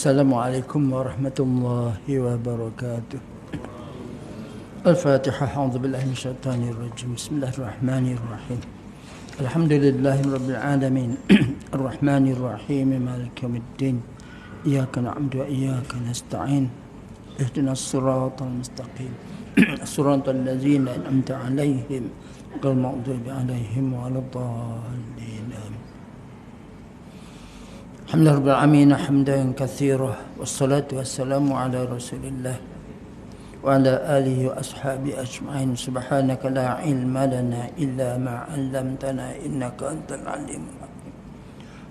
Assalamualaikum warahmatullahi wabarakatuh. Al-Fatihah. A'udzu billahi minasyaitonir rajim. Bismillahirrahmanirrahim. Alhamdulillahirabbil alamin. Arrahmanir rahim. Maliki yaumiddin. Iyyaka na'budu wa iyyaka nasta'in. Ihdinas siratal mustaqim. Siratal ladzina an'amta 'alaihim ghairil maghdubi 'alaihim waladdallin. Alhamdulillah rabbil alamin hamdan katsiran wassalatu wassalamu ala rasulillah wa ala alihi wa ashabihi ajma'in. Subhanaka la ilma lana illa ma 'allamtana innaka antal alimul hakim.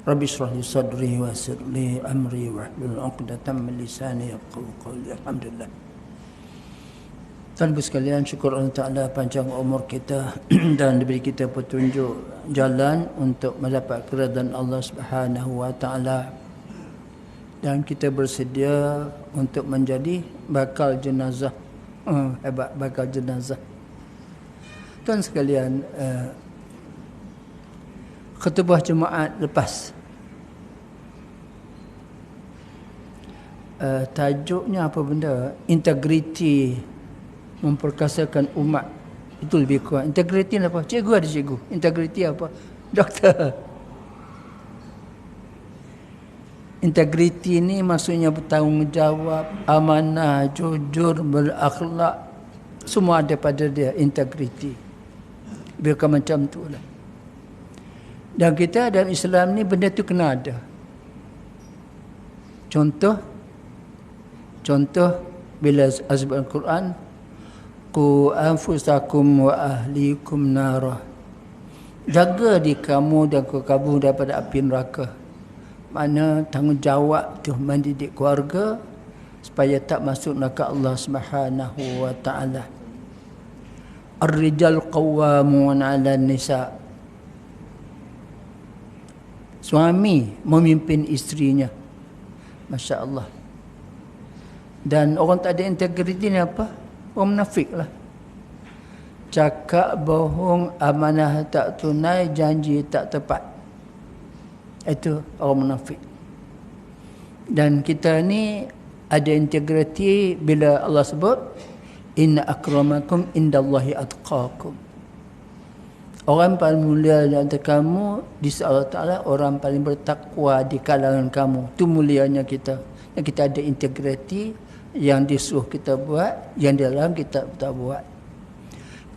Rabbi shrah li sadri wa yassir li amri wahlul 'uqdatam min lisani yafqahu qawli. Alhamdulillah. Tuan-tuan sekalian, syukur Allah Ta'ala panjang umur kita dan diberi kita petunjuk jalan untuk mendapat keridhaan Allah Subhanahu wa Ta'ala, dan kita bersedia untuk menjadi bakal jenazah. Hebat, bakal jenazah. Tuan sekalian, khutbah Jumaat lepas, tajuknya apa benda? Integriti memperkasakan umat. Itu lebih kurang. Integriti apa? Cikgu ada cikgu. Integriti apa? Doktor. Integriti ni maksudnya bertanggungjawab, amanah, jujur, berakhlak. Semua ada pada dia integriti. Biarkan macam tu lah. Dan kita dalam Islam ni benda tu kena ada. Contoh bila azab Al-Quran, Qu anfusakum wa ahlikum nara. Jaga diri kamu dan kamu daripada api neraka. Mana tanggungjawab tu mendidik keluarga supaya tak masuk neraka Allah Subhanahu wa Ta'ala. Ar-rijal qawwamun 'alan nisa. Suami memimpin isterinya. Masya Allah. Dan orang tak ada integriti ni apa? Orang munafik lah. Cakap bohong, amanah tak tunai, janji tak tepat. Itu orang munafik. Dan kita ni ada integriti bila Allah sebut inna akramakum indallahi atqakum. Orang paling mulia di antara kamu di sisi Allah Ta'ala, orang paling bertakwa di kalangan kamu. Itu mulianya kita. Dan kita ada integriti. Yang disuruh kita buat, yang di dalam kita tak buat.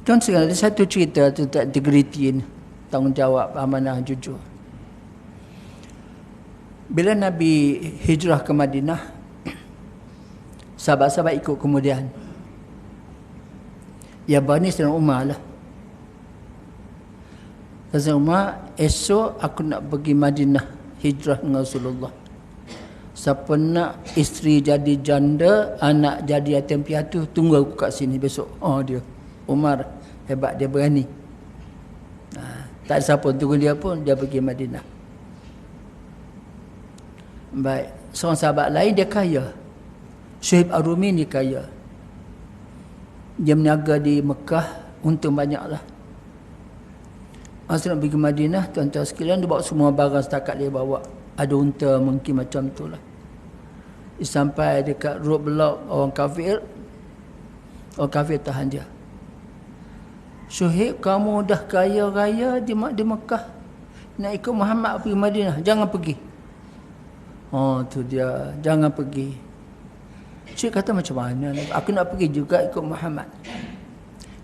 Tuan sekalian, ada satu cerita tentang integriti ni, tanggungjawab, amanah, jujur. Bila Nabi hijrah ke Madinah, sahabat-sahabat ikut kemudian. Ya Bani Sayyidina Umar lah. Sayyidina Umar, esok aku nak pergi Madinah, hijrah dengan Rasulullah. Siapa nak isteri jadi janda, anak jadi yatim piatu, tunggu aku kat sini besok. Oh dia, Umar hebat, dia berani. Tak ada siapa tunggu dia pun, dia pergi Madinah. Baik, seorang sahabat lain dia kaya. Syuaib Ar-Rumi ni kaya. Dia meniaga di Mekah, untung banyaklah. Masa nak pergi Madinah, tuan-tuan sekalian, dia bawa semua barang setakat dia bawa. Ada unta mungkin macam tu lah. Sampai dekat roadblock orang kafir tahan dia. Syuaib, kamu dah kaya raya di Mekah, nak ikut Muhammad pergi Madinah, jangan pergi. Oh tu dia, jangan pergi. Syuaib kata macam mana, aku nak pergi juga ikut Muhammad.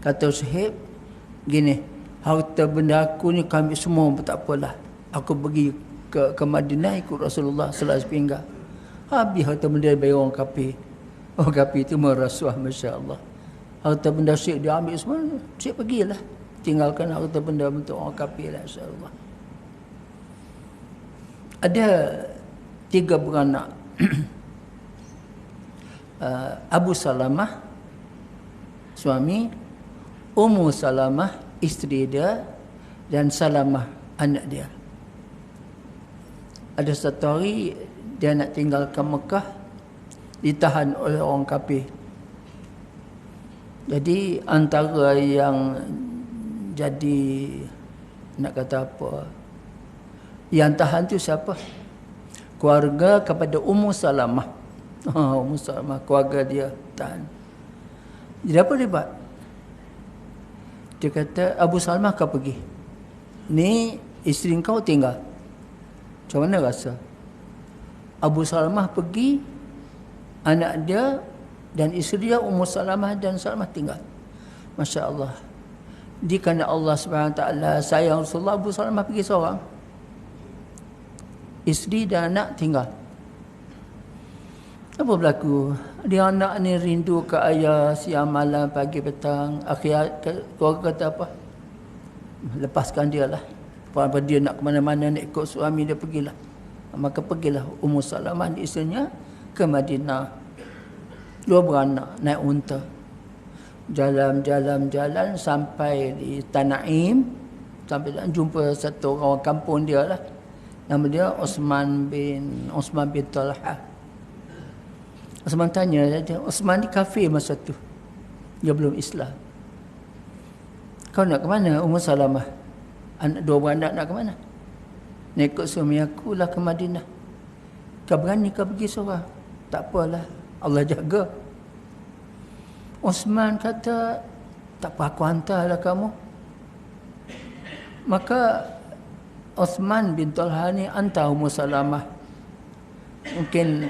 Kata Syuaib, gini, harta benda aku ni kami semua tak apalah. Aku pergi ke Madinah ikut Rasulullah sallallahu alaihi wasallam. Habis harta benda bagi orang kafir. Orang kafir itu merasuah, Masya Allah. Harta benda syrik dia ambil semua, syrik pergilah. Tinggalkan harta benda untuk orang kafir lah, Masya Allah. Ada 3 beranak. Abu Salamah, suami, Ummu Salamah, isteri dia, dan Salamah, anak dia. Ada satu hari dia nak tinggalkan Mekah, ditahan oleh orang kafir. Jadi antara yang jadi, nak kata apa, yang tahan tu siapa? keluarga kepada Ummu Salamah. Ummu Salamah, keluarga dia tahan. Jadi apa dia buat? Dia kata, Abu Salamah kau pergi. Ni isteri kau tinggal. Macam mana rasa? Abu Salamah pergi, anak dia dan isteri dia Ummu Salamah dan Salamah tinggal. Masya Allah. Di kerana Allah SWT sayang Rasulullah, Abu Salamah pergi seorang. Isteri dan anak tinggal. Apa berlaku? Dia anak ni rindu ke ayah siang malam pagi petang. Akhirnya keluarga kata apa? Lepaskan dia lah. Apa dia nak ke mana-mana nak ikut suami dia, pergilah. Maka pergilah Ummu Salamah dan isterinya ke Madinah. Dua beranak naik unta. Jalan sampai di Tanaim. Sampai jumpa satu orang kampung dia lah. Nama dia Osman bin Talha. Osman tanya saja, Osman ni kafir masa tu. Dia belum Islam. Kau nak ke mana, Ummu Salamah? Dua beranak nak ke mana? Nak ikut suami aku lah ke Madinah. Kau berani kau pergi seorang? Tak apalah, Allah jaga. Osman kata, tak apa, aku hantarlah kamu. Maka Osman bin Talha ni hantar Ummu Salamah. Mungkin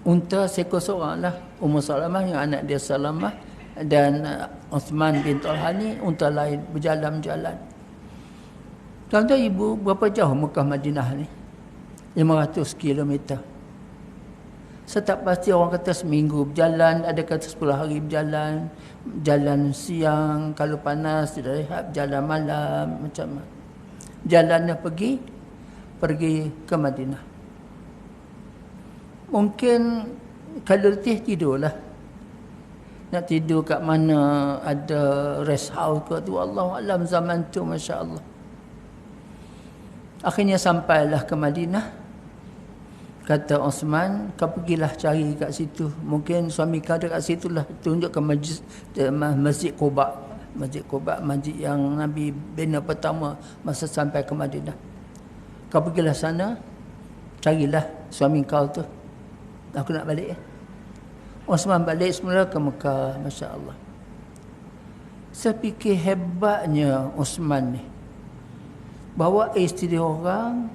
unta seekor seorang lah. Ummu Salamah yang anak dia Salamah. Dan Osman bin Talha ni unta lain, berjalan-jalan. Tuan-tuan ibu, berapa jauh Mekah Madinah ni? 500 km. Saya tak pasti, orang kata seminggu berjalan, ada kata 10 hari berjalan. Jalan siang, kalau panas tidak rehat, jalan malam, macam mana. Jalannya pergi ke Madinah. Mungkin kalau letih tidurlah. Nak tidur kat mana ada rest house ke tu, Allah alam zaman tu, Masya Allah. Akhirnya sampailah ke Madinah. Kata Osman, kau pergilah cari kat situ. Mungkin suami kau dekat situ lah. Tunjuk ke Masjid Quba. Masjid Quba, masjid yang Nabi bina pertama masa sampai ke Madinah. Kau pergilah sana, carilah suami kau tu. Aku nak balik. Osman balik semula ke Mekah. Masya Allah. Saya fikir hebatnya Osman ni. Bawa isteri orang,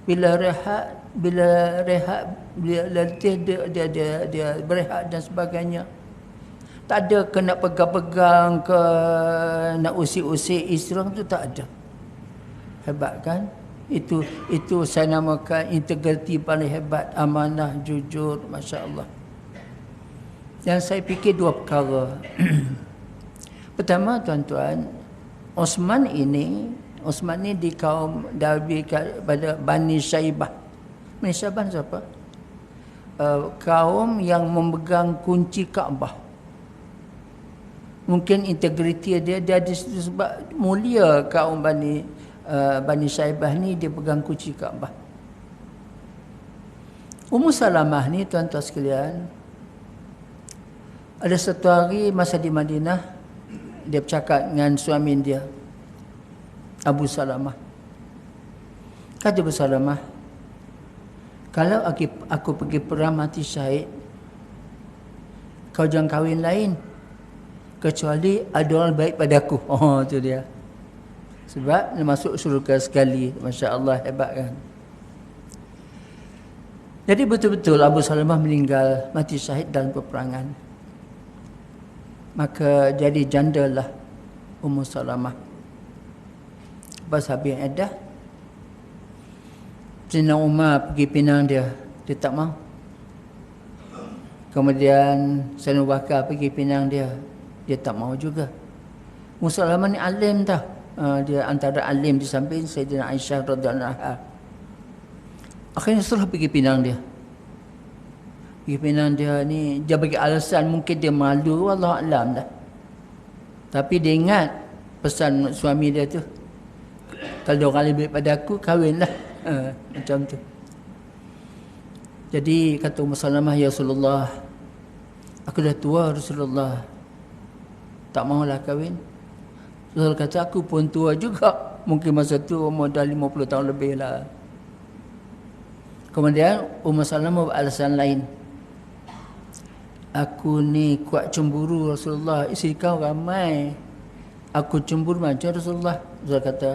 bila letih dia berehat dan sebagainya. Tak ada ke nak pegang-pegang ke nak usik-usik isteri orang tu, tak ada. Hebat kan? Itu saya namakan integriti paling hebat, amanah, jujur, Masya Allah. Yang saya fikir dua perkara. Pertama, tuan-tuan, Osman ni di kaum Dawi pada Bani Syaibah. Bani Syaibah siapa? Kaum yang memegang kunci Kaabah. Mungkin integriti dia ada sebab mulia kaum Bani Syaibah ni, dia pegang kunci Kaabah. Ummu Salamah ni, tuan-tuan sekalian, ada satu hari masa di Madinah, dia bercakap dengan suami dia, Abu Salamah. Kata Abu Salamah, kalau aku pergi perang mati syahid, kau jangan kahwin lain kecuali ada orang baik pada aku. Oh, tu dia. Sebab dia masuk syurga sekali. Masya Allah, hebat kan. Jadi betul-betul Abu Salamah meninggal mati syahid dalam peperangan. Maka jadi jandalah Ummu Salamah. Lepas habis iddah, Sayyidina Umar pergi pinang dia tak mau. Kemudian Sayyidina Abu Bakar pergi pinang dia tak mau juga. Ummu Salamah ni alim tau. Dia antara alim di samping Sayyidina Aisyah radhiyallahu anha. Akhirnya setelah pergi pinang dia. Pergi pinang dia ni, dia bagi alasan mungkin dia malu, wallahu alam dah. Tapi dia ingat pesan suami dia tu, kalau orang lebih pada aku, kahwinlah. Macam tu. Jadi kata Ummu Salamah, ya Rasulullah, aku dah tua Rasulullah, tak maulah kahwin. Rasul kata, aku pun tua juga. Mungkin masa tu umur dah 50 tahun lebih lah. Kemudian Ummu Salamah beralasan lain. Aku ni kuat cemburu Rasulullah, isteri kau ramai. Aku cemburu macam Rasulullah. Rasulullah kata,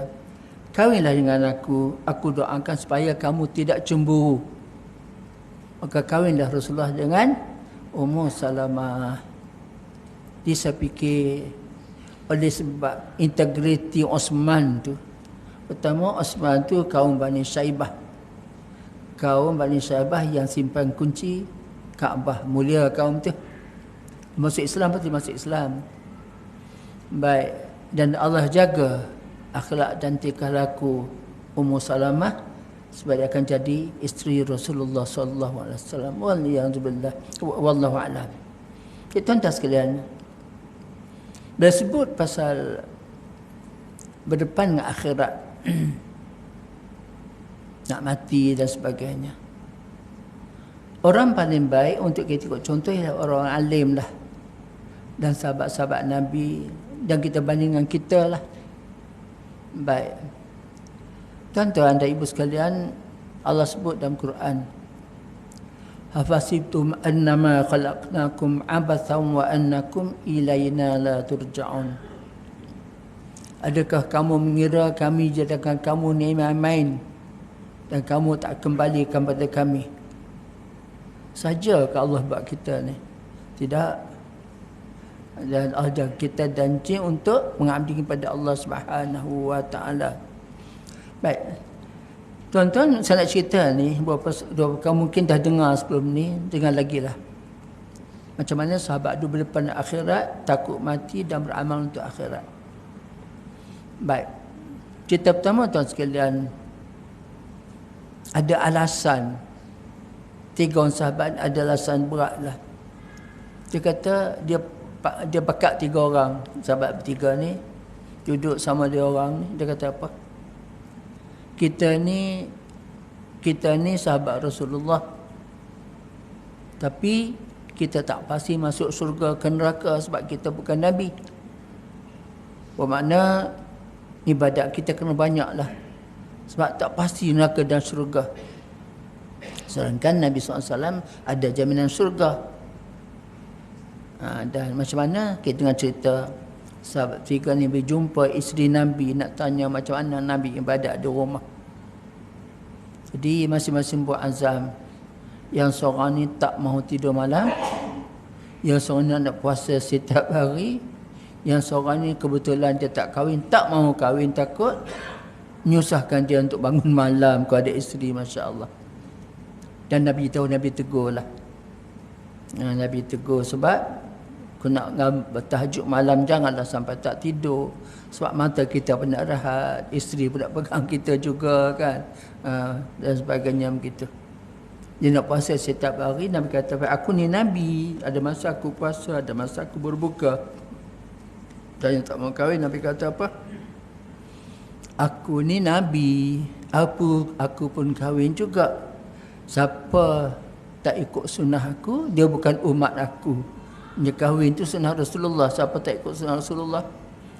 kahwinlah dengan aku doakan supaya kamu tidak cemburu. Maka kahwinlah Rasulullah dengan Ummu Salamah. Dia saya fikir oleh sebab integriti Osman tu. Pertama, Osman tu kaum Bani Syaibah. Kaum Bani Syaibah yang simpan kunci Kaabah, mulia kaum tu. Masuk Islam pasti masuk Islam. Baik, dan Allah jaga akhlak dan tingkah laku Ummu Salamah sebab dia akan jadi isteri Rasulullah sallallahu alaihi wasallam. Wallahu a'lam. Tuan-tuan sekalian, bila sebut pasal berdepan dengan akhirat, nak mati dan sebagainya, orang paling baik untuk kita ikut contoh ialah orang alim lah, dan sahabat-sahabat Nabi, dan kita bandingkan kita lah. Baik, tuan-tuan dan ibu sekalian, Allah sebut dalam Quran, hafasibtum annama khalaqnakum abathan wa annakum ilayna la turja'un. Adakah kamu mengira kami jadikan kamu ni main-main dan kamu tak kembalikan pada kami? Saja ke Allah buat kita ni? Tidak. Dan Allah kita janji untuk mengabdi kepada Allah Subhanahu wa taala. Baik. Tuan-tuan, saya nak cerita ni kamu mungkin dah dengar sebelum ni, dengar lagi lah. Macam mana sahabat dulu berdepan akhirat, takut mati dan beramal untuk akhirat. Baik. Cerita pertama, tuan sekalian, ada alasan. 3 orang sahabat ada alasan berat lah. Dia kata dia bakat 3 orang. Sahabat bertiga ni duduk sama dia orang ni. Dia kata apa? Kita ni sahabat Rasulullah. Tapi kita tak pasti masuk syurga ke neraka sebab kita bukan Nabi. Bermakna ibadat kita kena banyak lah. Sebab tak pasti neraka dan syurga. Sedangkan Nabi SAW ada jaminan syurga. Dan macam mana kita dengar cerita sahabat 3 ni berjumpa isteri Nabi, nak tanya macam mana Nabi ibadat di rumah. Jadi masing-masing buat azam. Yang seorang ni tak mahu tidur malam, yang seorang ni nak puasa setiap hari, yang seorang ni kebetulan dia tak kahwin, tak mahu kahwin, takut menyusahkan dia untuk bangun malam kalau ada isteri, masya-Allah. Dan Nabi tahu, Nabi tegur lah. Nabi tegur sebab aku nak bertahajud malam, janganlah sampai tak tidur. Sebab mata kita pun nak rehat, isteri pun nak pegang kita juga kan. Dan sebagainya begitu. Dia nak puasa setiap hari. Nabi kata, aku ni Nabi, ada masa aku puasa, ada masa aku berbuka. Dan yang tak mau kahwin, Nabi kata apa? Aku ni Nabi, aku pun kahwin juga. Siapa tak ikut sunnah aku, dia bukan umat aku. Dia kahwin tu sunnah Rasulullah. Siapa tak ikut sunnah Rasulullah,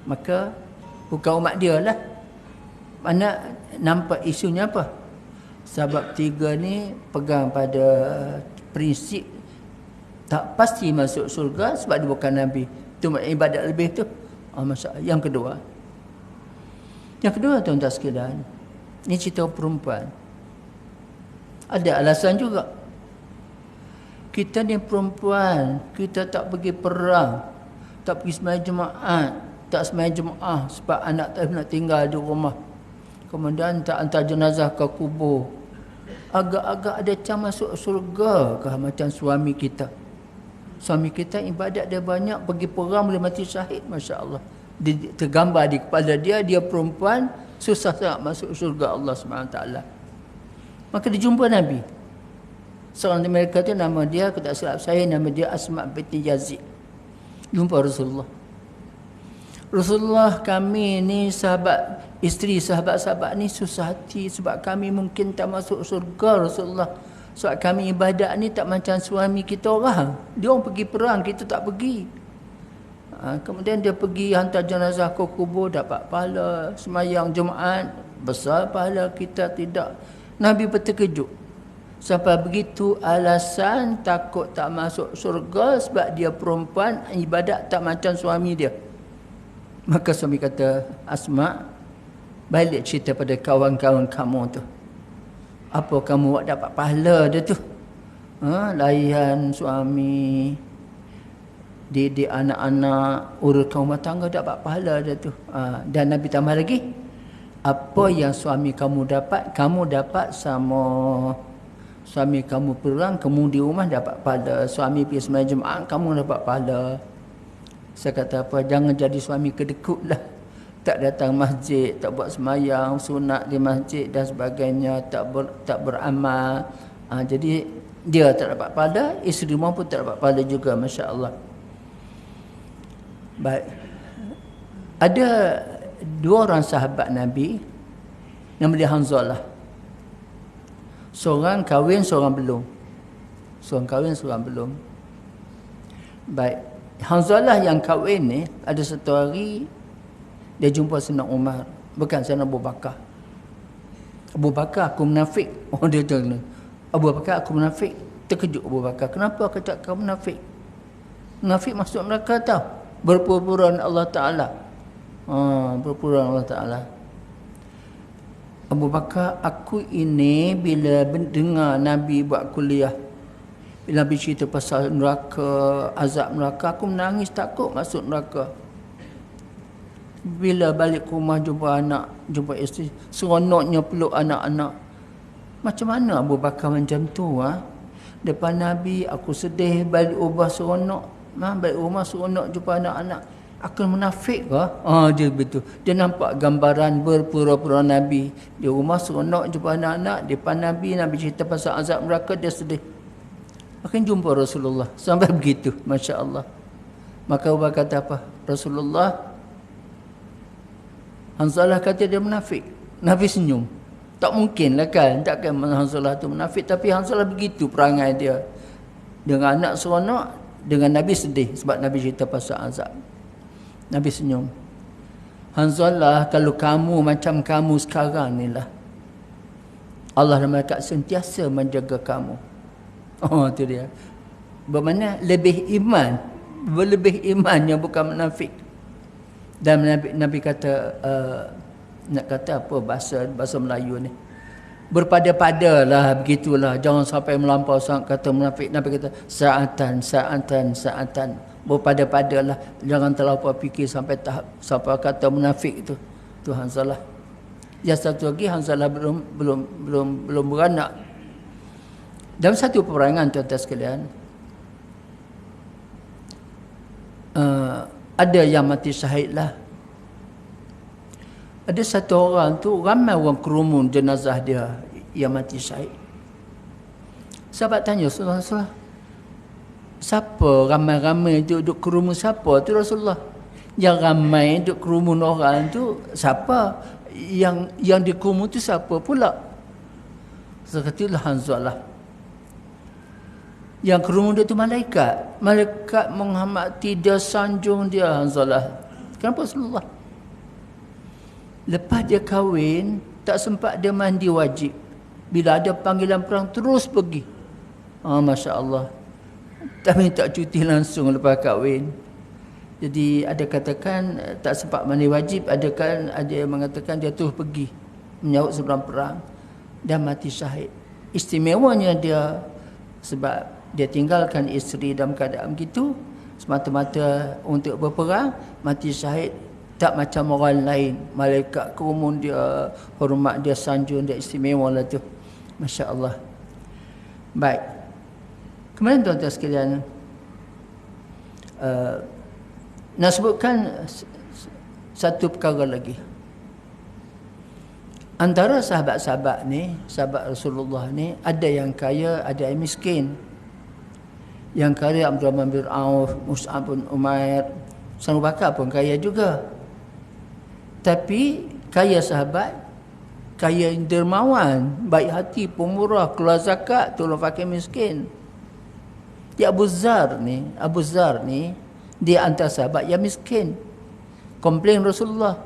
maka bukan umat dia lah. Mana nampak isunya apa? Sahabat 3 ni pegang pada prinsip tak pasti masuk surga sebab dia bukan Nabi. Itu ibadat lebih tu. Masalah. Yang kedua tuan-tuan sekalian, ni cerita perempuan. Ada alasan juga. Kita ni perempuan, kita tak pergi perang, tak pergi sembahyang Jumaat, tak sembahyang Jumaat sebab anak tak nak tinggal di rumah. Kemudian tak hantar jenazah ke kubur. Agak-agak ada macam masuk surga ke macam suami kita. Suami kita ibadat dia banyak, pergi perang boleh mati syahid, masya-Allah. Tergambar di kepala dia perempuan, susah sangat masuk syurga Allah SWT. Maka dia jumpa Nabi. Seorang di mereka tu nama dia, aku tak silap saya, nama dia Asma binti Yazid. Jumpa Rasulullah. Rasulullah, kami ni sahabat, isteri sahabat-sahabat ni susah hati sebab kami mungkin tak masuk syurga Rasulullah. Sebab kami ibadat ni tak macam suami kita orang. Dia orang pergi perang, kita tak pergi. Kemudian dia pergi hantar jenazah ke kubur, dapat pahala. Semayang Jumaat, besar pahala, kita tidak. Nabi pun terkejut. Sampai begitu alasan takut tak masuk syurga sebab dia perempuan, ibadat tak macam suami dia. Maka suami kata, Asma, balik cerita pada kawan-kawan kamu tu. Apa kamu buat dapat pahala dia tu? Layan suami, didik anak-anak, uruskan rumah tangga, dapat pahala dia tu. Dan Nabi tambah lagi, apa yang suami kamu dapat sama. Suami kamu perang, kamu di rumah dapat pahala. Suami pergi sembahyang Jumaat, kamu dapat pahala. Saya kata apa, jangan jadi suami kedekut lah. Tak datang masjid, tak buat sembahyang sunat di masjid dan sebagainya, tak beramal. Jadi dia tak dapat pahala, isteri rumah pun tak dapat pahala juga, masya-Allah. Baik. Ada dua orang sahabat Nabi, nama dia Hanzalah. Seorang kahwin, seorang belum. Seorang kahwin, seorang belum. Baik. Hanzalah yang kahwin ni, ada satu hari dia jumpa Sayyidina Umar, bukan Sayyidina Abu Bakar. Abu Bakar, aku munafik. Dia kata, Abu Bakar, aku munafik. Terkejut Abu Bakar. Kenapa aku cakap kau munafik? Munafik masuk neraka tau. Berpura-pura Allah Ta'ala. Berpura Allah Ta'ala. Abu Bakar, aku ini bila dengar Nabi buat kuliah, bila Nabi cerita pasal neraka, azab neraka, aku menangis takut masuk neraka. Bila balik ke rumah jumpa anak, jumpa isteri, seronoknya peluk anak-anak. Macam mana Abu Bakar macam tu? Depan Nabi aku sedih, balik rumah seronok. Balik rumah seronok jumpa anak-anak. Aku munafik ke? Dia betul. Dia nampak gambaran berpura-pura Nabi. Di rumah seronok jumpa anak-anak. Depan Nabi, Nabi cerita pasal azab neraka, dia sedih. Makin jumpa Rasulullah. Sampai begitu. Masya Allah. Maka Abu Bakar kata apa? Rasulullah, Hanzalah kata dia munafik. Nabi senyum. Tak mungkin lah kan. Takkan Hanzalah tu munafik. Tapi Hanzalah begitu perangai dia. Dengan anak seronok, dengan Nabi sedih. Sebab Nabi cerita pasal azab. Nabi senyum. Hanzalah, kalau kamu macam kamu sekarang ni lah, Allah dan malaikat sentiasa menjaga kamu. Itu dia. Bermakna lebih iman. Berlebih iman yang bukan munafik. Dan Nabi kata, nak kata apa bahasa Melayu ni, berpada-padalah, begitulah. Jangan sampai melampau sangat kata munafik. Nabi kata, sa'atan. Berpada-padalah, jangan terlalu fikir sampai tahap sampai kata munafik itu. Tu Hanzalah. Yang satu lagi, Hanzalah belum beranak. Dalam satu peperangan, tuan-tuan sekalian, ada yang mati syahid lah. Ada satu orang tu, ramai orang kerumun jenazah dia yang mati syahid. Sahabat tanya Rasulullah, siapa ramai-ramai duduk kerumun siapa tu Rasulullah? Yang ramai duduk kerumun orang tu siapa? Yang di kerumun tu siapa pula? Sekatilah Hanzalah. Yang kerumun dia tu malaikat. Malaikat menghormati dia, sanjung dia, Hanzalah. Kenapa Rasulullah? Lepas dia kahwin, tak sempat dia mandi wajib. Bila ada panggilan perang, terus pergi. Masya Allah. Tak minta cuti langsung lepas kahwin. Jadi ada katakan tak sempat mandi wajib, ada yang mengatakan dia terus pergi menyahut sebelum perang dan mati syahid. Istimewanya dia sebab dia tinggalkan isteri dalam keadaan begitu semata-mata untuk berperang, mati syahid. Tak macam orang lain, malaikat kerumun dia, hormat dia, sanjung dia, istimewa lah tu. Masya Allah. Baik. Kemudian tuan-tuan sekalian, nak sebutkan satu perkara lagi. Antara sahabat-sahabat ni, sahabat Rasulullah ni, ada yang kaya, ada yang miskin. Yang kaya Abdurrahman bin Auf, Mus'ab bin Umair, Abu Bakar pun kaya juga. Tapi kaya sahabat, kaya dermawan, baik hati, pemurah, keluar zakat, tolong fakir miskin. Ya Abu Zar ni dia antara sahabat yang miskin. Komplain Rasulullah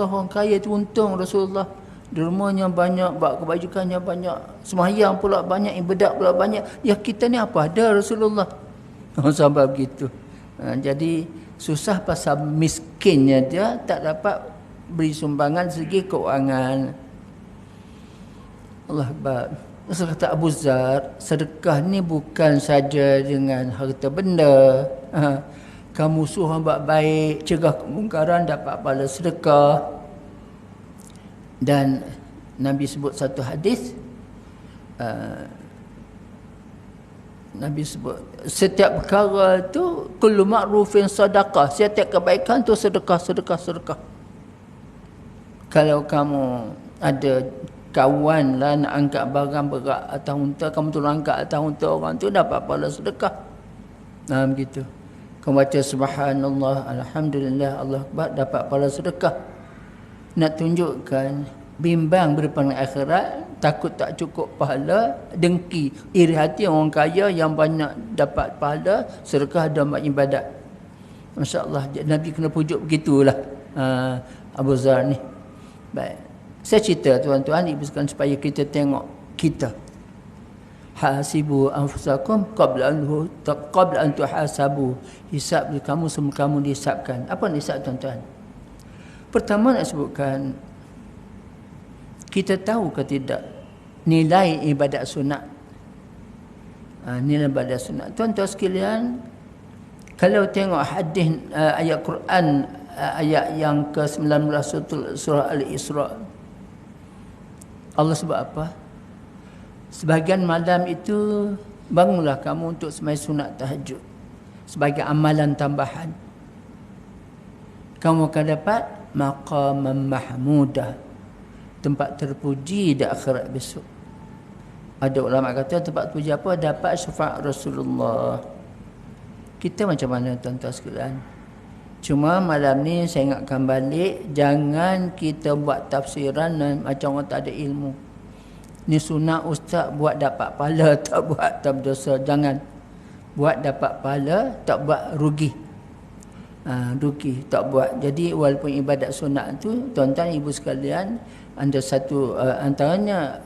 orang kaya tu untung Rasulullah. Dermanya banyak, buat kebajikannya banyak, sembahyang pula banyak, ibadat pula banyak. Ya kita ni apa ada Rasulullah. Sampai begitu. Jadi susah pasal miskinnya dia, tak dapat beri sumbangan segi keuangan. Allah Akbar. Rasul kata Abu Zar, sedekah ni bukan saja dengan harta benda. Kamu suruh buat baik, cegah kemungkaran, dapat pahala sedekah. Dan Nabi sebut satu hadis, Nabi sebut setiap perkara tu kullu ma'rufin sadaqah, setiap kebaikan tu sedekah. Kalau kamu ada kawan lah nak angkat barang berat atas unta, kamu tolong angkat atas unta orang tu, dapat pahala sedekah. Begitu. Kamu baca subhanallah, alhamdulillah, Allah Akbar, dapat pahala sedekah. Nak tunjukkan bimbang berdepan akhirat, takut tak cukup pahala, dengki, iri hati orang kaya yang banyak dapat pahala sedekah dan buat ibadat. Masya-Allah, Nabi kena pujuk begitulah Abu Zar ni. Baik. Saya cerita tuan-tuan, ibu sekalian, supaya kita tengok kita. Hasibu anfusakum qabla an tuhasabu. Hisab kamu sebelum kamu dihisabkan. Apa hisab tuan-tuan? Pertama nak sebutkan, kita tahu ke tidak nilai ibadat sunat? Nilai ibadat sunat. Tuan-tuan sekalian, kalau tengok hadis ayat Quran, ayat yang ke-19 surah Al-Isra, Allah sebut apa? Sebahagian malam itu bangunlah kamu untuk sembahyang sunat tahajud sebagai amalan tambahan. Kamu akan dapat maqaman mahmudah, tempat terpuji di akhirat besok. Ada ulama kata tempat terpuji apa? Dapat syafaat Rasulullah. Kita macam mana tuan-tuan sekalian? Cuma malam ni saya ingatkan balik, jangan kita buat tafsiran macam orang tak ada ilmu. Ni sunat ustaz buat dapat pahala, tak buat tak berdosa. Jangan. Buat dapat pahala, tak buat rugi. Rugi, tak buat. Jadi walaupun ibadat sunat tu, tuan-tuan ibu sekalian, ada satu antaranya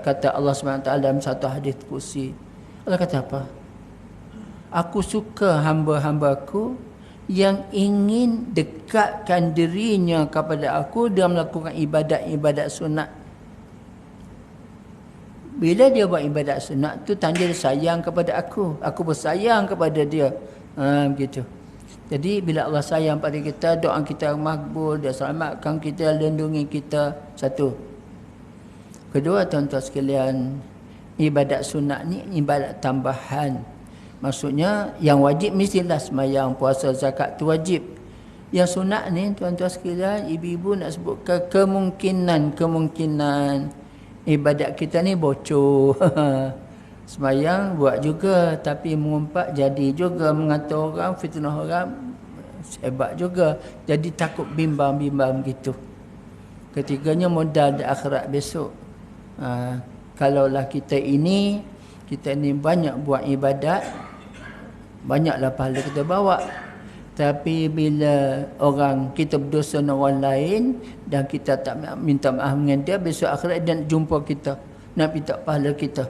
kata Allah SWT dalam satu hadis kursi. Allah kata apa? Aku suka hamba-hambaku yang ingin dekatkan dirinya kepada aku dan melakukan ibadat-ibadat sunat. Bila dia buat ibadat sunat tu, tanda dia sayang kepada aku bersayang kepada dia. Begitu. Jadi bila Allah sayang pada kita, doa kita makbul, dia selamatkan kita, lindungi kita. Satu. Kedua, tuan-tuan sekalian, ibadat sunat ni ibadat tambahan. Maksudnya yang wajib mestilah sembahyang, puasa, zakat tu wajib. Yang sunat ni tuan-tuan sekalian, ibu-ibu nak sebutkan kemungkinan ibadat kita ni bocor. Sembahyang buat juga, tapi mengumpat jadi juga, mengata orang, fitnah orang, hebat juga. Jadi takut bimbang gitu. Ketiganya modal di akhirat besok. Kalaulah kita ini banyak buat ibadat, banyaklah pahala kita bawa. Tapi bila kita berdosa dengan orang lain dan kita tak minta maaf dengan dia, besok akhirat dia nak jumpa kita, nak minta pahala kita.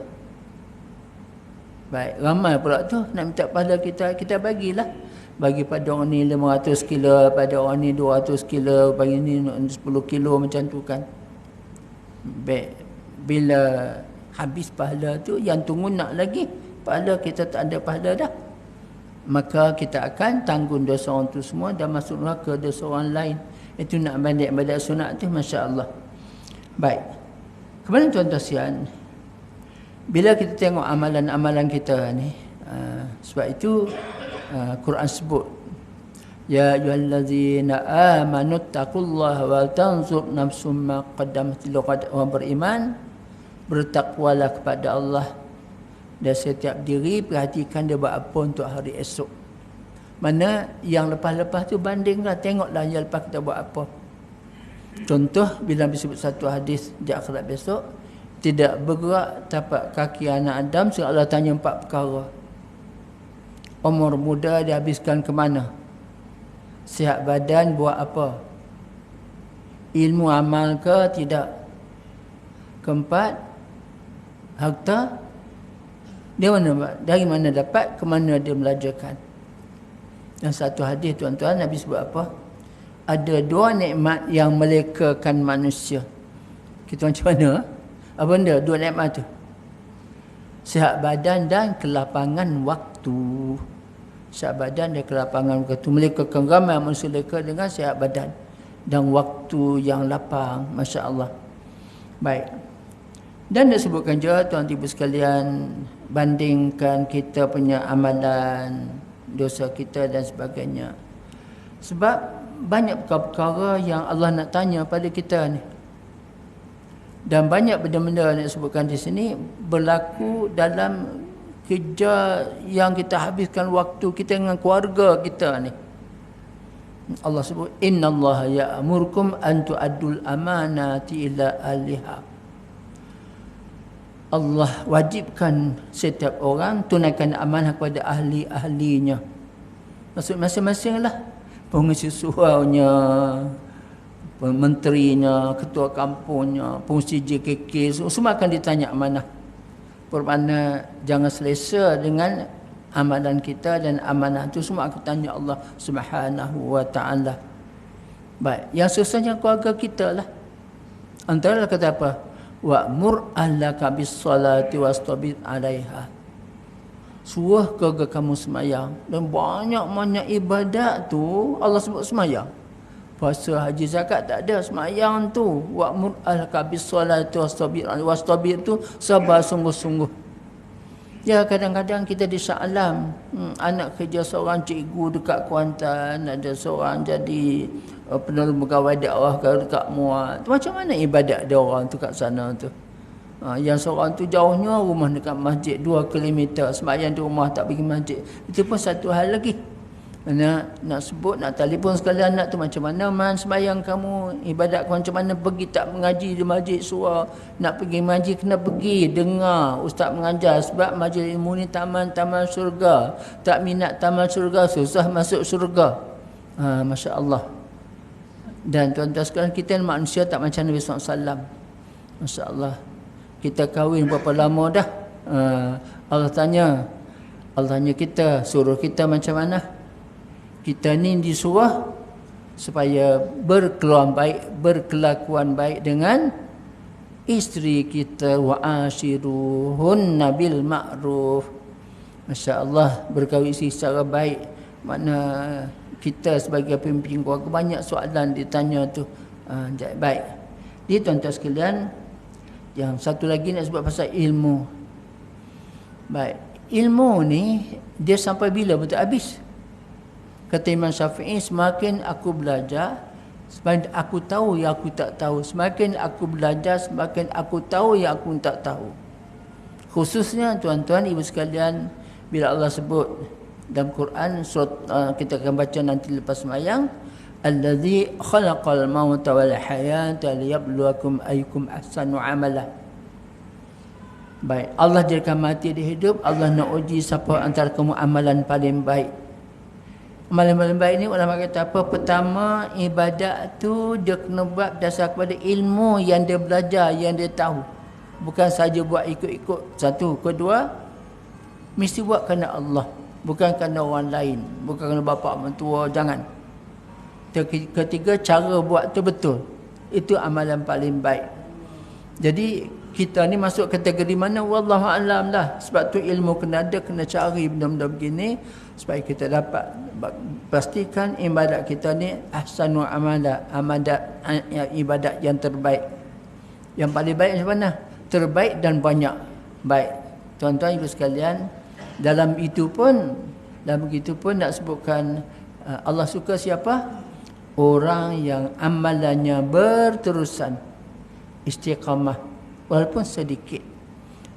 Baik, ramai pula tu nak minta pahala kita, kita bagilah. Bagi pada orang ni 500 kilo, pada orang ni 200 kilo, bagi ni 10 kilo macam tu kan. Baik, bila habis pahala tu, yang tunggu nak lagi pahala, kita tak ada pahala dah. Maka kita akan tanggung dosa orang tu semua dan masuk neraka dosa orang lain. Itu nak banding ibadat sunat tu, masya-Allah. Baik. Kemudian tuan-tuan sekalian, bila kita tengok amalan-amalan kita ni, sebab itu Quran sebut, ya ayyuhallazina amanu taqullaha wa tanzur nafsum ma qaddamat lighad. Orang beriman, bertakwalah kepada Allah, dan setiap diri perhatikan dia buat apa untuk hari esok. Mana yang lepas-lepas tu bandinglah, tengoklah yang lepas kita buat apa. Contoh, bila disebut satu hadis di akhirat besok, tidak bergerak tapak kaki anak Adam sehingga Allah tanya 4 perkara. Umur muda dihabiskan ke mana? Sihat badan buat apa? Ilmu amal ke tidak? Keempat, harta. Dia mana? Dari mana dapat, ke mana dia belajarkan. Dan satu hadis tuan-tuan, Nabi sebut apa? Ada dua nikmat yang melekakan manusia. Kita macam mana? Apa benda? Dua nikmat tu. Sihat badan dan kelapangan waktu. Sihat badan dan kelapangan waktu. Melekakan ramai manusia leka dengan sihat badan dan waktu yang lapang. Masya Allah. Baik. Dan disebutkan juga tuan ibu sekalian, bandingkan kita punya amalan, dosa kita dan sebagainya. Sebab banyak perkara-perkara yang Allah nak tanya pada kita ni. Dan banyak benda-benda yang disebutkan di sini berlaku dalam kerja yang kita habiskan waktu kita dengan keluarga kita ni. Allah sebut, innallaha ya'murukum an tu'addul amanati ila ahliha. Allah wajibkan setiap orang tunaikan amanah kepada ahli-ahlinya. Maksud masing-masing lah. Pengisi suraunya, menterinya, ketua kampungnya, fungsi JKK, semua akan ditanya amanah. Bermakna jangan selesa dengan amalan kita, dan amanah itu semua akan tanya Allah Subhanahu wa ta'ala. Baik, yang susahnya keluarga kita lah. Antara kata apa? Wa'mur ahlaka bis-salati wastabir 'alaiha. Suruh keluarga kamu semayang. Dan banyak-banyak ibadat tu Allah sebut semayang. Puasa, haji, zakat tak ada, semayang tu. Wa'mur ahlaka bis-salati wastabir 'alaiha. Wastabir tu sabar sungguh-sungguh. Ya, kadang-kadang kita di Shah Alam, anak kerja seorang cikgu dekat Kuantan, ada seorang jadi penolong pegawai dakwah dekat Muar. Macam mana ibadat dia orang tu kat sana tu? Yang seorang tu jauhnya rumah dekat masjid 2 km, sembahyang di rumah tak pergi masjid. Itu pun satu hal lagi. Nak sebut, nak telefon sekali anak tu, macam mana man sembahyang kamu, ibadat kamu macam mana, pergi tak mengaji di masjid surau. Nak pergi masjid kena pergi dengar ustaz mengajar, sebab majlis ilmu ni taman-taman syurga. Tak minat taman syurga, susah masuk syurga. Masya Allah. Dan tuan-tuan sekalian, kita manusia tak macam Nabi SAW. Masya Allah. Kita kahwin berapa lama dah? Allah tanya kita, suruh kita macam mana? Kita ni disuruh supaya berkelakuan baik dengan isteri kita. Wa ashiruhunna bil ma'ruf. Masya Allah, berkahwin isteri secara baik. Makna kita sebagai pemimpin keluarga banyak soalan ditanya tu. Baik. Jadi tuan-tuan sekalian, yang satu lagi nak sebut pasal ilmu. Baik. Ilmu ni dia sampai bila betul habis? Kata Imam Syafi'i, semakin aku belajar, semakin aku tahu yang aku tak tahu. Semakin aku belajar, semakin aku tahu yang aku tak tahu. Khususnya tuan-tuan, ibu sekalian, bila Allah sebut dalam Quran, surat kita akan baca nanti lepas sembahyang, allazi khalaqal mauta wal hayata liyabluwakum ayyukum ahsanu amala. Baik, Allah jadikan mati di hidup, Allah nak uji siapa antara kamu amalan paling baik. Amalan baik ni ulama kata apa? Pertama, ibadat tu dia kena buat berdasar kepada ilmu yang dia belajar, yang dia tahu. Bukan saja buat ikut-ikut. Satu. Kedua, mesti buat kerana Allah, bukan kerana orang lain, bukan kerana bapa mentua. Jangan. Ketiga, cara buat tu betul. Itu amalan paling baik. Jadi kita ni masuk kategori mana? Wallahu a'lam lah. Sebab tu ilmu kena ada, kena cari benda-benda begini supaya kita dapat pastikan ibadat kita ni ahsanu amala, ibadat yang terbaik. Yang paling baik macam mana? Terbaik dan banyak. Baik. Tuan-tuan ibu sekalian, dalam itu pun nak sebutkan Allah suka siapa? Orang yang amalannya berterusan, istiqamah, walaupun sedikit.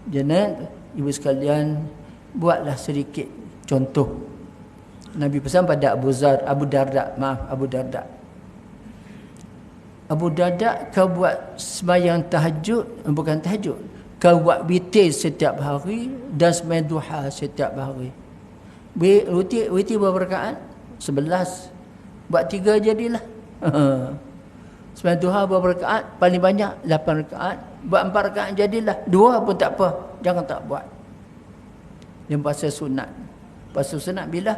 Jadi ibu sekalian, buatlah sedikit contoh. Nabi pesan pada Abu Darda. Abu Darda, kau buat sembahyang tahajud, bukan tahajud, kau buat witir setiap hari dan sembahyang duha setiap hari. Witir berapa rakaat? 11. Buat 3 jadilah. Sembahyang duha berapa rakaat? Paling banyak 8 rakaat. Buat 4 rakaat jadilah. 2 pun tak apa. Jangan tak buat. Yang pasal sunat. Pasal sunat bila?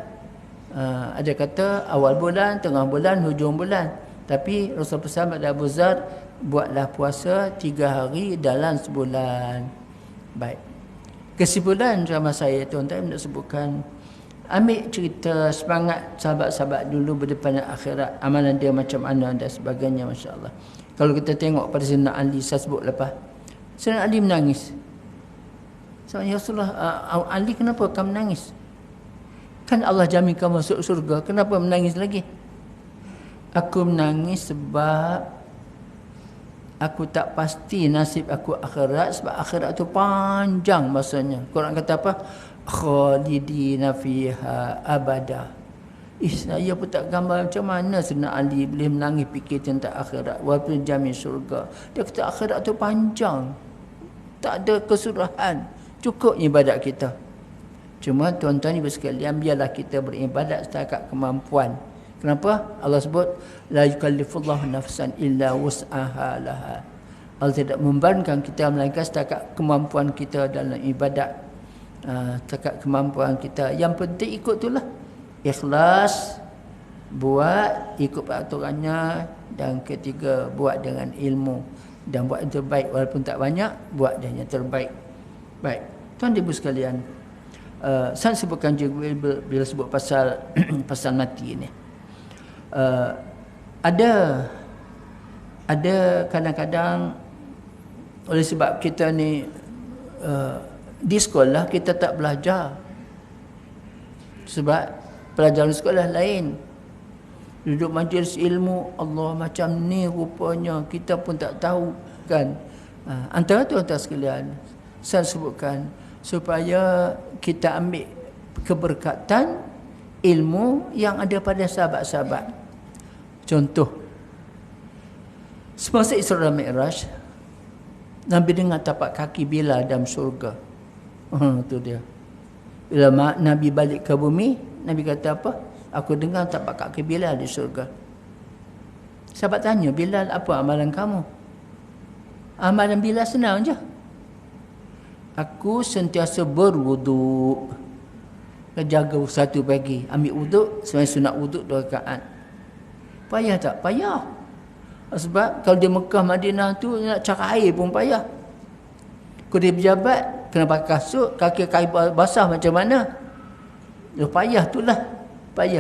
Ada kata awal bulan, tengah bulan, hujung bulan. Tapi Rasulullah pesan pada Abu Zar, buatlah puasa 3 hari dalam sebulan. Baik. Kesimpulan ceramah saya, tuan-tuan nak sebutkan, ambil cerita semangat sahabat-sahabat dulu berdepan dengan akhirat, amalan dia macam mana dan sebagainya, masya-Allah. Kalau kita tengok pada Sayyidina Ali, saya sebut lepas, Sayyidina Ali menangis. Ya Rasulullah, Ali kenapa kamu menangis? Kan Allah jamin kamu masuk surga, kenapa menangis lagi? Aku menangis sebab aku tak pasti nasib aku akhirat, sebab akhirat tu panjang masanya. Quran kata apa? Khalidina fiha abada. Saya pun tak gambar macam mana Sayyidina Ali boleh menangis fikir tentang akhirat walaupun jamin surga. Dia kata akhirat tu panjang, tak ada kesudahan, cukup ibadat kita. Cuma tuan-tuan ibu sekalian, biarlah kita beribadat setakat kemampuan. Kenapa? Allah sebut la yukallifullahu nafsan illa wus'aha laha. Allah tidak membebankan kita melainkan setakat kemampuan kita dalam ibadat. Setakat kemampuan kita. Yang penting ikut itulah. Ikhlas, buat ikut peraturannya, dan ketiga buat dengan ilmu dan buat yang terbaik walaupun tak banyak, buat dia yang terbaik. Baik, tuan ibu sekalian, saya sebutkan juga bila sebut pasal pasal mati ni. Ada kadang-kadang oleh sebab kita ni di sekolah kita tak belajar, sebab pelajaran sekolah lain, duduk majlis ilmu, Allah macam ni rupanya kita pun tak tahu kan. Antara tuan-tuan sekalian, saya sebutkan supaya kita ambil keberkatan ilmu yang ada pada sahabat-sahabat. Contoh, semasa Isra dan Mi'raj, Nabi dengar tapak kaki Bilal dalam syurga. Itu dia. Bila Nabi balik ke bumi, Nabi kata apa? Aku dengar tapak kaki Bilal di syurga. Sahabat tanya, Bilal, apa amalan kamu? Amalan Bilal senang je. Aku sentiasa berwuduk. Jaga satu pagi, ambil wuduk, sebenarnya sunat wuduk 2 rakaat. Payah tak? Payah. Sebab kalau di Mekah, Madinah tu nak cari air pun payah. Kalau dia berjabat, kena pakai kasut, kaki basah macam mana? Payah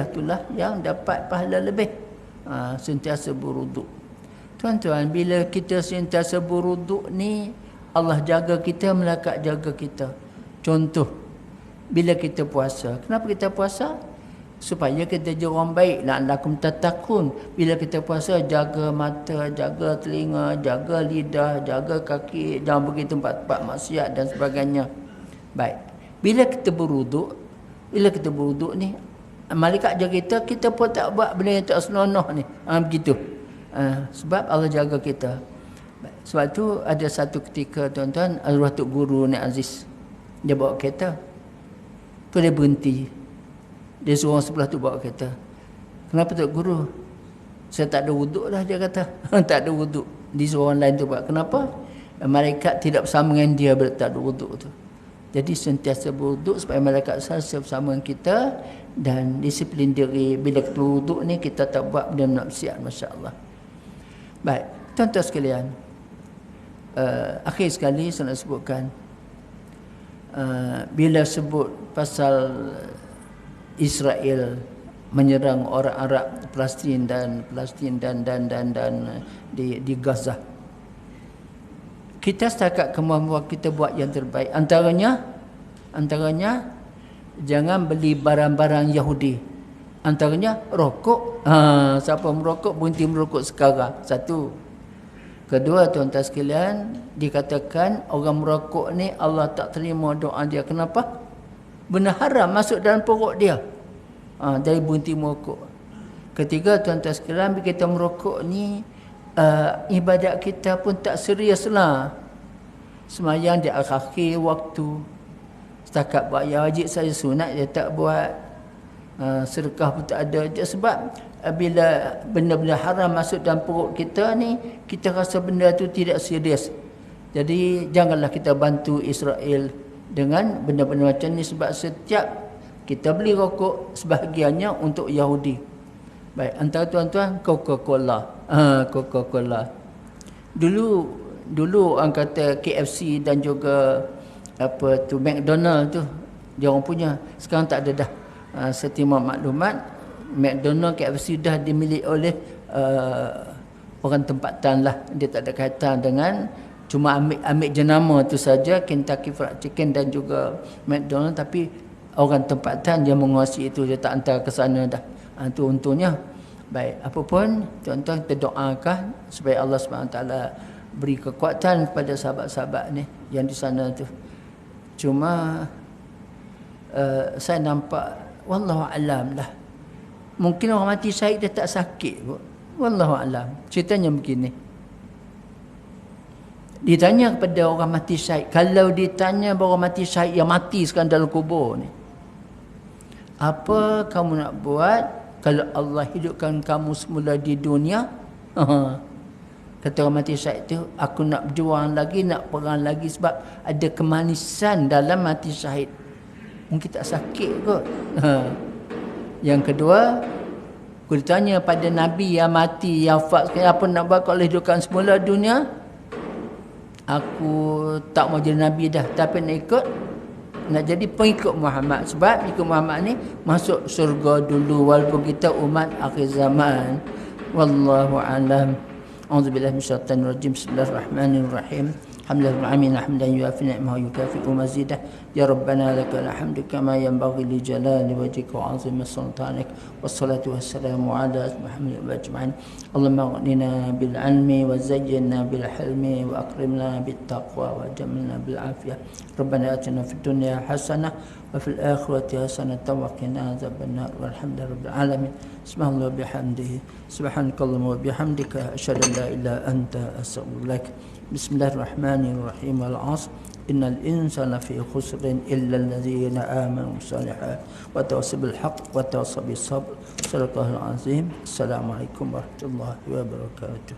itulah yang dapat pahala lebih. Sentiasa berwuduk. Tuan-tuan, bila kita sentiasa berwuduk ni, Allah jaga kita, malaikat jaga kita. Contoh, bila kita puasa. Kenapa kita puasa? Supaya kita jadi orang baik. La'allakum tattaqun. Bila kita puasa, jaga mata, jaga telinga, jaga lidah, jaga kaki, jangan pergi tempat-tempat maksiat dan sebagainya. Baik. Bila kita berwuduk ni, malaikat jaga kita pun tak buat benda yang tak senonoh ni. Begitu. Sebab Allah jaga kita. Sebab tu ada satu ketika, tuan-tuan, arwah Tok Guru Nek Aziz, dia bawa kereta. Tu dia berhenti. Dia suruh orang sebelah tu bawa kereta. Kenapa Tok Guru? Saya tak ada wuduk dah, dia kata. Tak ada wuduk. Dia suruh orang lain tu buat. Kenapa? Malaikat tidak bersama dengan dia bila tak ada wuduk tu. Jadi sentiasa berwuduk supaya malaikat sentiasa bersama dengan kita, dan disiplin diri. Bila kita berwuduk ni, kita tak buat benda maksiat, masya-Allah. Baik, tuan-tuan sekalian, akhir sekali saya nak sebutkan, bila sebut pasal Israel menyerang orang Arab Palestin dan di Gaza, kita setakat kemampuan kita buat yang terbaik. Antaranya jangan beli barang-barang Yahudi. Antaranya rokok. Siapa merokok, berhenti merokok sekarang. Satu. Kedua, tuan-tuan sekalian, dikatakan orang merokok ni Allah tak terima doa dia. Kenapa? Benda haram masuk dalam perut dia. Dari berhenti merokok. Ketiga, tuan-tuan sekalian, bila kita merokok ni, ibadat kita pun tak serius lah. Semayang di akhir waktu. Setakat buat yang wajib saja, sunat dia tak buat. Sedekah pun tak ada. Sebab bila benda-benda haram masuk dalam perut kita ni, kita rasa benda tu tidak serius. Jadi janganlah kita bantu Israel dengan benda-benda macam ni, sebab setiap kita beli rokok sebahagiannya untuk Yahudi. Baik, antara tuan-tuan Coca-Cola. Coca-Cola. Dulu orang kata KFC dan juga McDonald tu dia orang punya. Sekarang tak ada dah. Seterima maklumat, McDonald, KFC dah dimiliki oleh orang tempatan lah. Dia tak ada kaitan dengan, cuma ambil jenama tu saja, Kentucky Fried Chicken dan juga McDonald, tapi orang tempatan dia menguasai itu, dia tak hantar ke sana dah. Itu untungnya. Baik, apapun tuan-tuan, kita doakan supaya Allah SWT beri kekuatan kepada sahabat-sahabat ni yang di sana tu. Cuma saya nampak, wallahu alam lah, mungkin orang mati syahid dia tak sakit pun. Wallahu alam. Ceritanya begini. Ditanya kepada orang mati syahid, kalau ditanya orang mati syahid yang mati sekarang dalam kubur ni, apa kamu nak buat kalau Allah hidupkan kamu semula di dunia? Kata orang mati syahid tu, aku nak berjuang lagi, nak perang lagi, sebab ada kemanisan dalam mati syahid. Mungkin tak sakit kot. Yang kedua, aku ditanya pada Nabi yang mati, yang wafat sekarang, apa nak buat kalau hidupkan semula dunia? Aku tak mau jadi Nabi dah, tapi nak jadi pengikut Muhammad. Sebab pengikut Muhammad ni masuk surga dulu, walaupun kita umat akhir zaman. Wallahu alam. A'udzubillahi minasyaitanir rajim. Bismillahirrahmanirrahim. Alhamdulillah alamin, hamdan yuafi ni'mahu yukafi'u mazidah. Ya Rabbana lakal hamdu kama yanbaghi li jalali wajhika wa 'azimi sultanik. Wassalatu wassalamu ala Muhammad wa ajma'in. Allahumma aghnina bil 'ilmi wa zayyinna bil hilmi wa akrimna bit taqwa wa jamilna bil afiyah. Rabbana atina fid dunya hasanah wa fil akhirati hasanatan wa qina adzabannar. Walhamdulillahirabbil alamin. Subhanallah bihamdihi. Subhanakallahumma wa bihamdika asyhadu an la ilaha illa anta astaghfiruka. Bismillahirrahmanirrahim. Wal 'asr innal insana fi khusrin illa alladhina amanu salihat wa tawassaw bil haqq wa tawassaw bis sabr. Sadaqallahul azim. Assalamualaikum warahmatullahi wabarakatuh.